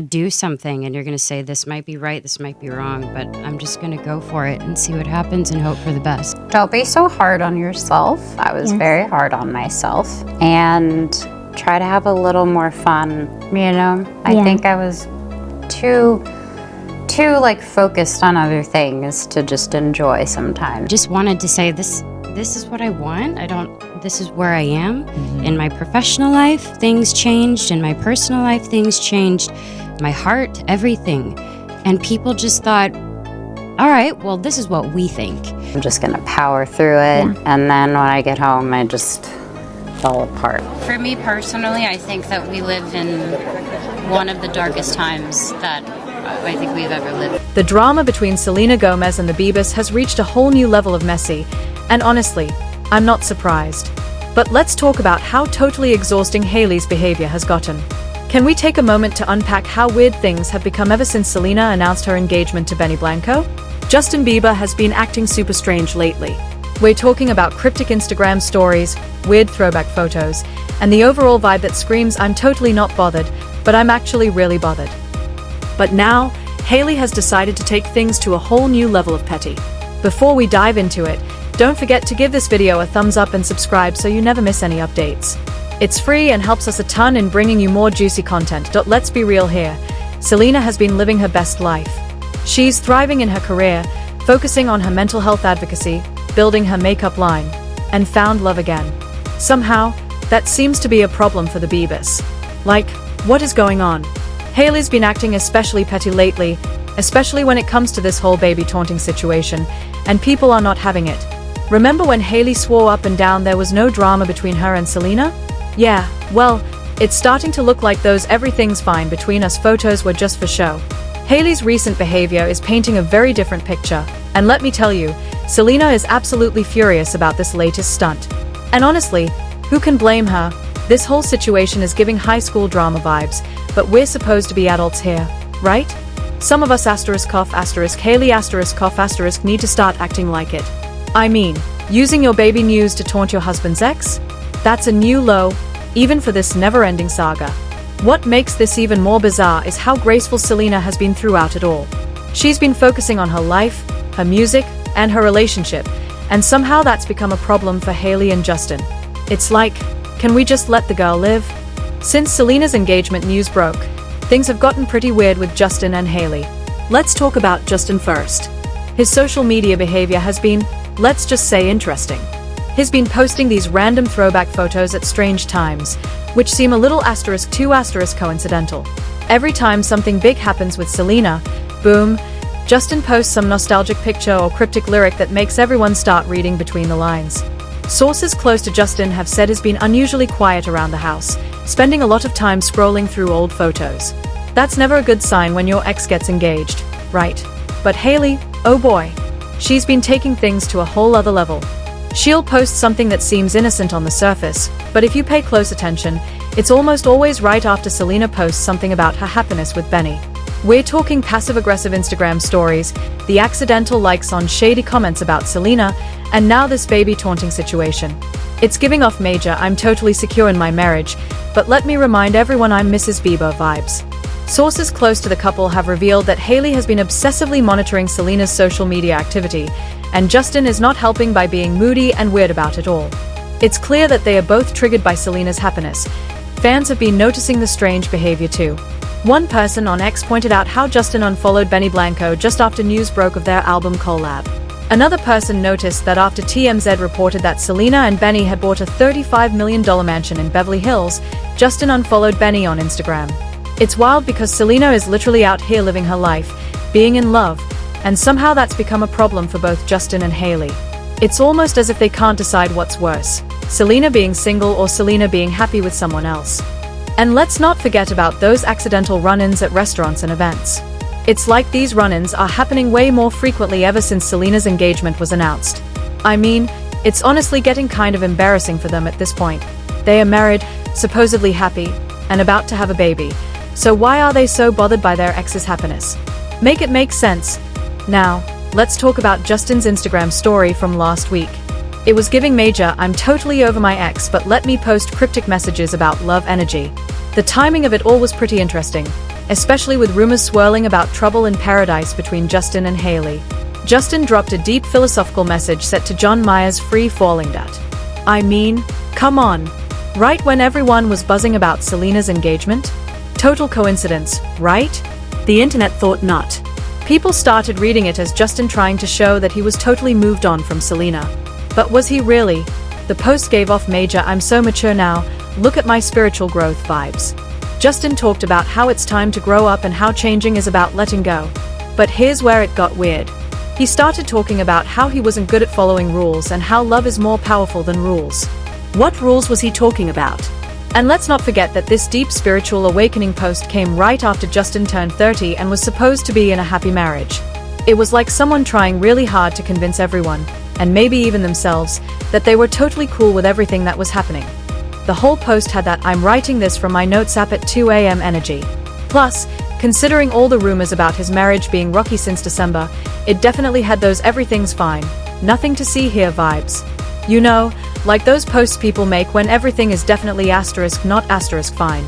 do something and you're going to say, this might be right, this might be wrong, but I'm just going to go for it and see what happens and hope for the best. Don't be so hard on yourself. I was very hard on myself. And try to have a little more fun, you know? I think I was too like focused on other things to just enjoy sometimes. Just wanted to say this is what I want. This is where I am. In my professional life, things changed. In my personal life, things changed. My heart, everything. And people just thought, all right, well, this is what we think. I'm just gonna power through it. And then when I get home, I just fall apart. For me personally, I think that we live in one of the darkest times that I think we've ever lived. The drama between Selena Gomez and the Biebers has reached a whole new level of messy, and honestly, I'm not surprised. But let's talk about how totally exhausting Hailey's behavior has gotten. Can we take a moment to unpack how weird things have become ever since Selena announced her engagement to Benny Blanco? Justin Bieber has been acting super strange lately. We're talking about cryptic Instagram stories, weird throwback photos, and the overall vibe that screams, I'm totally not bothered, but I'm actually really bothered. But now, Hailey has decided to take things to a whole new level of petty. Before we dive into it, don't forget to give this video a thumbs up and subscribe so you never miss any updates. It's free and helps us a ton in bringing you more juicy content. Let's be real here. Selena has been living her best life. She's thriving in her career, focusing on her mental health advocacy, building her makeup line, and found love again. Somehow, that seems to be a problem for the Biebers. Like, what is going on? Hailey's been acting especially petty lately, especially when it comes to this whole baby taunting situation, and people are not having it. Remember when Hailey swore up and down there was no drama between her and Selena? Yeah, well, it's starting to look like those everything's fine between us photos were just for show. Hailey's recent behavior is painting a very different picture, and let me tell you, Selena is absolutely furious about this latest stunt. And honestly, who can blame her? This whole situation is giving high school drama vibes, but we're supposed to be adults here, right? Some of us Hailey need to start acting like it. I mean, using your baby news to taunt your husband's ex? That's a new low, even for this never-ending saga. What makes this even more bizarre is how graceful Selena has been throughout it all. She's been focusing on her life, her music, and her relationship, and somehow that's become a problem for Hailey and Justin. It's like, can we just let the girl live? Since Selena's engagement news broke, things have gotten pretty weird with Justin and Hailey. Let's talk about Justin first. His social media behavior has been, let's just say, interesting. He's been posting these random throwback photos at strange times, which seem a little *2* coincidental. Every time something big happens with Selena, boom, Justin posts some nostalgic picture or cryptic lyric that makes everyone start reading between the lines. Sources close to Justin have said he's been unusually quiet around the house, spending a lot of time scrolling through old photos. That's never a good sign when your ex gets engaged, right? But Hailey, oh boy, she's been taking things to a whole other level. She'll post something that seems innocent on the surface, but if you pay close attention, it's almost always right after Selena posts something about her happiness with Benny. We're talking passive-aggressive Instagram stories, the accidental likes on shady comments about Selena, and now this baby taunting situation. It's giving off major I'm totally secure in my marriage, but let me remind everyone I'm Mrs. Bieber vibes. Sources close to the couple have revealed that Hailey has been obsessively monitoring Selena's social media activity, and Justin is not helping by being moody and weird about it all. It's clear that they are both triggered by Selena's happiness. Fans have been noticing the strange behavior too. One person on X pointed out how Justin unfollowed Benny Blanco just after news broke of their album collab. Another person noticed that after TMZ reported that Selena and Benny had bought a $35 million mansion in Beverly Hills, Justin unfollowed Benny on Instagram. It's wild because Selena is literally out here living her life, being in love, and somehow that's become a problem for both Justin and Hailey. It's almost as if they can't decide what's worse, Selena being single or Selena being happy with someone else. And let's not forget about those accidental run-ins at restaurants and events. It's like these run-ins are happening way more frequently ever since Selena's engagement was announced. I mean, it's honestly getting kind of embarrassing for them at this point. They are married, supposedly happy, and about to have a baby. So why are they so bothered by their ex's happiness? Make it make sense. Now, let's talk about Justin's Instagram story from last week. It was giving major I'm totally over my ex but let me post cryptic messages about love energy. The timing of it all was pretty interesting. especially with rumors swirling about trouble in paradise between Justin and Hailey. Justin dropped a deep philosophical message set to John Mayer's free-falling that. I mean, come on. Right when everyone was buzzing about Selena's engagement? Total coincidence, right? The internet thought not. People started reading it as Justin trying to show that he was totally moved on from Selena. But was he really? The post gave off major "I'm so mature now, look at my spiritual growth" vibes. Justin talked about how it's time to grow up and how changing is about letting go. But here's where it got weird. He started talking about how he wasn't good at following rules and how love is more powerful than rules. What rules was he talking about? And let's not forget that this deep spiritual awakening post came right after Justin turned 30 and was supposed to be in a happy marriage. It was like someone trying really hard to convince everyone, and maybe even themselves, that they were totally cool with everything that was happening. The whole post had that "I'm writing this from my notes app at 2 a.m. energy. Plus, considering all the rumors about his marriage being rocky since December, it definitely had those "everything's fine, nothing to see here" vibes. You know, like those posts people make when everything is definitely asterisk not asterisk fine.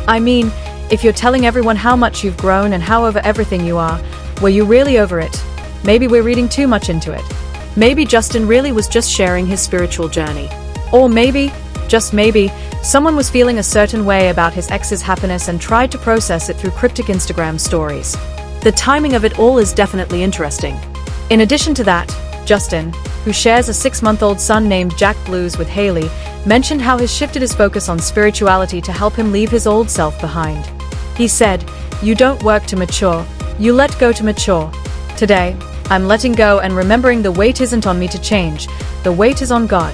I mean, if you're telling everyone how much you've grown and how over everything you are, were you really over it? Maybe we're reading too much into it. Maybe Justin really was just sharing his spiritual journey. Or maybe, just maybe, someone was feeling a certain way about his ex's happiness and tried to process it through cryptic Instagram stories. The timing of it all is definitely interesting. In addition to that, Justin, who shares a 6-month-old son named Jack Blues with Hailey, mentioned how he's shifted his focus on spirituality to help him leave his old self behind. He said, "You don't work to mature, you let go to mature. Today, I'm letting go and remembering the weight isn't on me to change, the weight is on God."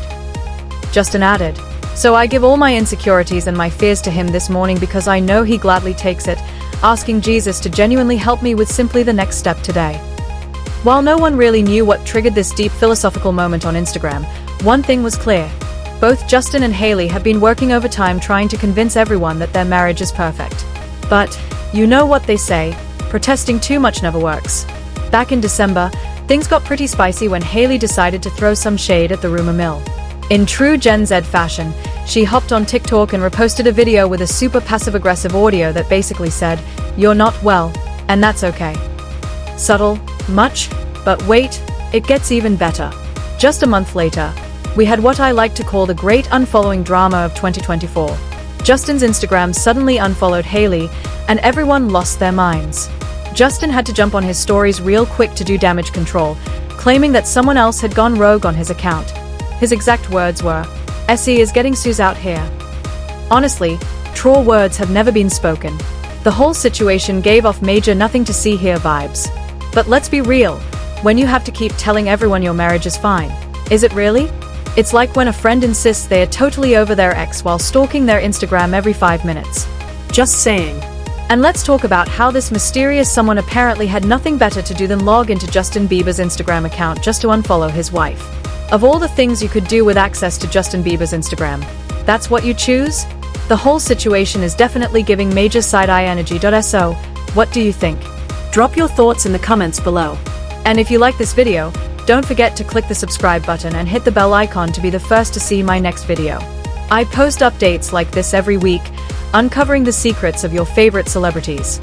Justin added, "So I give all my insecurities and my fears to him this morning because I know he gladly takes it, asking Jesus to genuinely help me with simply the next step today." While no one really knew what triggered this deep philosophical moment on Instagram, one thing was clear. Both Justin and Hailey have been working overtime trying to convince everyone that their marriage is perfect. But, you know what they say, protesting too much never works. Back in December, things got pretty spicy when Hailey decided to throw some shade at the rumor mill. In true Gen Z fashion, she hopped on TikTok and reposted a video with a super passive-aggressive audio that basically said, "You're not well, and that's okay." Subtle, much, but wait, it gets even better. Just a month later, we had what I like to call the great unfollowing drama of 2024. Justin's Instagram suddenly unfollowed Hailey, and everyone lost their minds. Justin had to jump on his stories real quick to do damage control, claiming that someone else had gone rogue on his account. His exact words were, "Essie is getting Suze out here." Honestly, truer words have never been spoken. The whole situation gave off major "nothing to see here" vibes. But let's be real, when you have to keep telling everyone your marriage is fine, is it really? It's like when a friend insists they are totally over their ex while stalking their Instagram every 5 minutes. Just saying. And let's talk about how this mysterious someone apparently had nothing better to do than log into Justin Bieber's Instagram account just to unfollow his wife. Of all the things you could do with access to Justin Bieber's Instagram, that's what you choose? The whole situation is definitely giving major side-eye energy. So, what do you think? Drop your thoughts in the comments below. And if you like this video, don't forget to click the subscribe button and hit the bell icon to be the first to see my next video. I post updates like this every week, uncovering the secrets of your favorite celebrities.